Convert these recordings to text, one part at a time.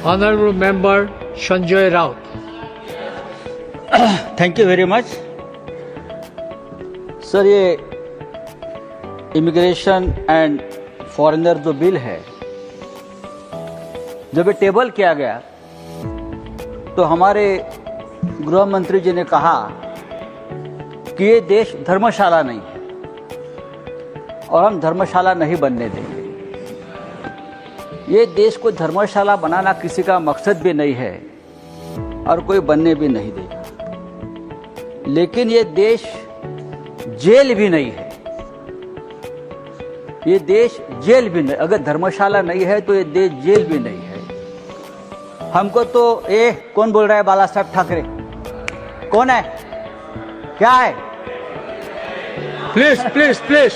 Honorable Member Sanjay Raut. Thank you very much sir. ये immigration and foreigner जो bill है, जब ये टेबल किया गया तो हमारे गृह मंत्री जी ने कहा कि ये देश धर्मशाला नहीं है और हम धर्मशाला नहीं बनने देंगे। ये देश को धर्मशाला बनाना किसी का मकसद भी नहीं है और कोई बनने भी नहीं देगा। लेकिन ये देश जेल भी नहीं है। ये देश जेल भी नहीं, अगर धर्मशाला नहीं है तो ये देश जेल भी नहीं है। हमको तो कौन बोल रहा है? बाला साहब ठाकरे कौन है? क्या है? Please, please, please,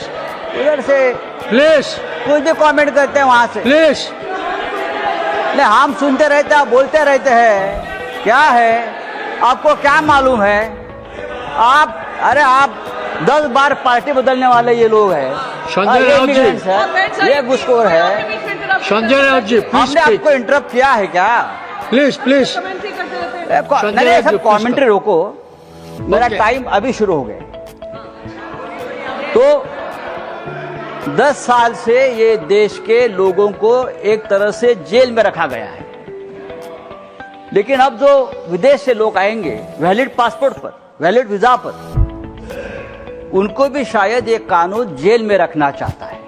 उधर से please, कुछ भी कमेंट करते हैं वहां से। please. नहीं, हम सुनते रहते हैं, बोलते रहते हैं। क्या है? आपको क्या मालूम है? आप 10 बार पार्टी बदलने वाले ये लोग हैं। संजय राउत जी, ये घुसखोर है। संजय राउत जी, please हमने speak. आपको इंटरप्ट किया है क्या? Please, please. नहीं, सब कमेंट्री रोको। मेरा टाइम अभी शुरू हो गया। तो 10 साल से ये देश के लोगों को एक तरह से जेल में रखा गया है। लेकिन अब जो विदेश से लोग आएंगे वैलिड पासपोर्ट पर, वैलिड वीजा पर, उनको भी शायद ये कानून जेल में रखना चाहता है।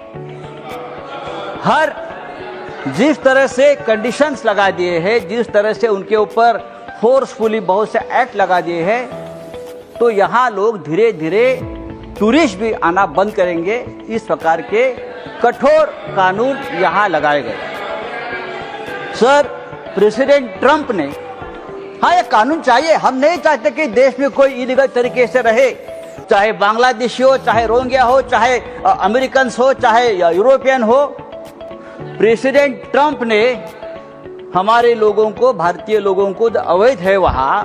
जिस तरह से कंडीशंस लगा दिए हैं, जिस तरह से उनके ऊपर फोर्सफुली बहुत से एक्ट लगा दिए हैं, तो यहाँ लोग धीरे धीरे टूरिस्ट भी आना बंद करेंगे। इस प्रकार के कठोर कानून यहाँ लगाए गए। सर, प्रेसिडेंट ट्रंप ने, हाँ, ये कानून चाहिए। हम नहीं चाहते कि देश में कोई इलीगल तरीके से रहे, चाहे बांग्लादेशी हो, चाहे रोहिंग्या हो, चाहे अमेरिकन हो, चाहे यूरोपियन हो। प्रेसिडेंट ट्रंप ने हमारे लोगों को, भारतीय लोगों को जो अवैध है वहां,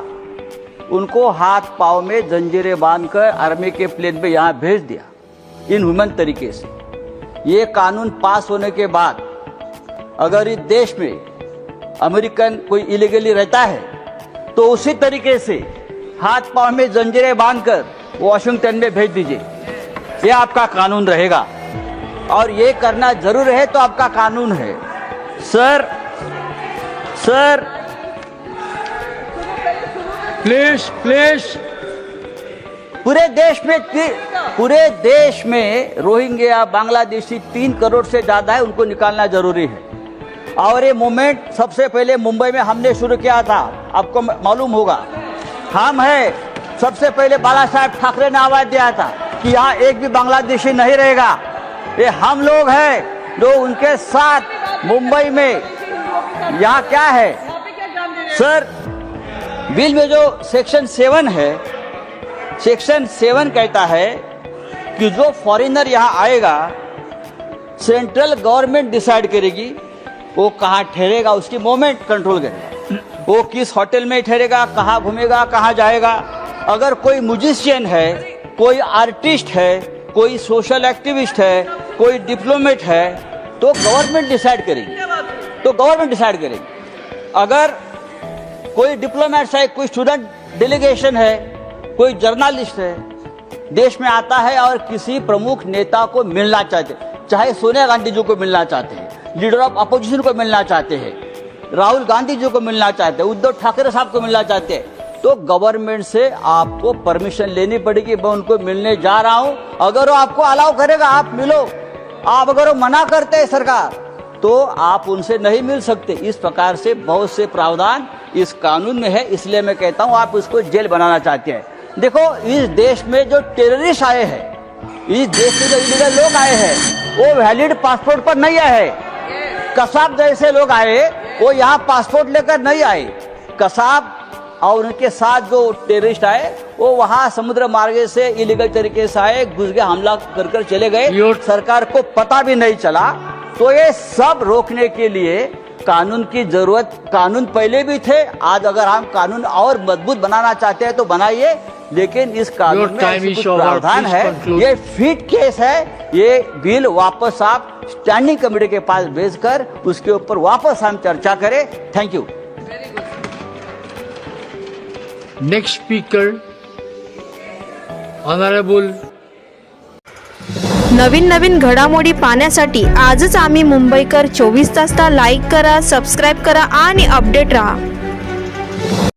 उनको हाथ पांव में जंजीरें बांधकर आर्मी के प्लेन में यहां भेज दिया, इनह्यूमन तरीके से। ये कानून पास होने के बाद अगर इस देश में अमेरिकन कोई इलीगली रहता है तो उसी तरीके से हाथ पांव में जंजीरें बांधकर वॉशिंगटन में भेज दीजिए। ये आपका कानून रहेगा और ये करना जरूर है, तो आपका कानून है। Sir, Please. पूरे देश में रोहिंग्या, बांग्लादेशी 3 करोड़ से ज्यादा है, उनको निकालना जरूरी है। और ये मूवमेंट सबसे पहले मुंबई में हमने शुरू किया था, आपको मालूम होगा। हम है, सबसे पहले बाला साहब ठाकरे ने आवाज दिया था कि यहाँ एक भी बांग्लादेशी नहीं रहेगा। ये हम लोग हैं जो उनके साथ मुंबई में। यहाँ क्या है सर, बिल में जो सेक्शन 7 है, सेक्शन 7 कहता है कि जो फॉरेनर यहाँ आएगा, सेंट्रल गवर्नमेंट डिसाइड करेगी वो कहाँ ठहरेगा, उसकी मूवमेंट कंट्रोल करेगा। वो किस होटल में ठहरेगा, कहाँ घूमेगा, कहाँ जाएगा। अगर कोई म्यूजिशियन है, कोई आर्टिस्ट है, कोई सोशल एक्टिविस्ट है, कोई डिप्लोमेट है, तो गवर्नमेंट डिसाइड करेगी। अगर कोई डिप्लोमेट है, कोई स्टूडेंट डेलीगेशन है, कोई जर्नलिस्ट है, देश में आता है और किसी प्रमुख नेता को मिलना चाहते, चाहे सोनिया गांधी जी को मिलना चाहते हैं, लीडर ऑफ अपोजिशन को मिलना चाहते हैं, राहुल गांधी जी को मिलना चाहते हैं, उद्धव ठाकरे साहब को मिलना चाहते हैं, तो गवर्नमेंट से आपको परमिशन लेनी पड़ेगी। मैं उनको मिलने जा रहा हूं, अगर वो आपको अलाउ करेगा आप मिलो। आप अगर वो मना करते हैं सरकार, तो आप उनसे नहीं मिल सकते। इस प्रकार से बहुत से प्रावधान इस कानून में है। इसलिए मैं कहता हूं आप उसको जेल बनाना चाहते हैं। देखो, इस देश में जो टेररिस्ट आए हैं, इस देश में जो इलीगल लोग आए हैं, वो वैलिड पासपोर्ट पर नहीं आए हैं। कसाब जैसे लोग आए, वो यहाँ पासपोर्ट लेकर नहीं आए। कसाब और उनके साथ जो टेररिस्ट आए, वो वहां समुद्र मार्ग से इलीगल तरीके से आए, घुस गए, हमला कर चले गए, सरकार को पता भी नहीं चला। तो ये सब रोकने के लिए कानून की जरूरत, कानून पहले भी थे, आज अगर हम कानून और मजबूत बनाना चाहते हैं तो बनाइए, लेकिन इस कानून में ऐसे कुछ प्रावधान है, ये फिट केस है, ये बिल वापस आप स्टैंडिंग कमेटी के पास भेजकर उसके ऊपर वापस हम चर्चा करें। Thank you. Next speaker honourable. नवीन घडामोडी पाहण्यासाठी आजच आम्ही मुंबईकर 24 तासला लाईक करा, सबस्क्राईब करा आणि अपडेट रहा।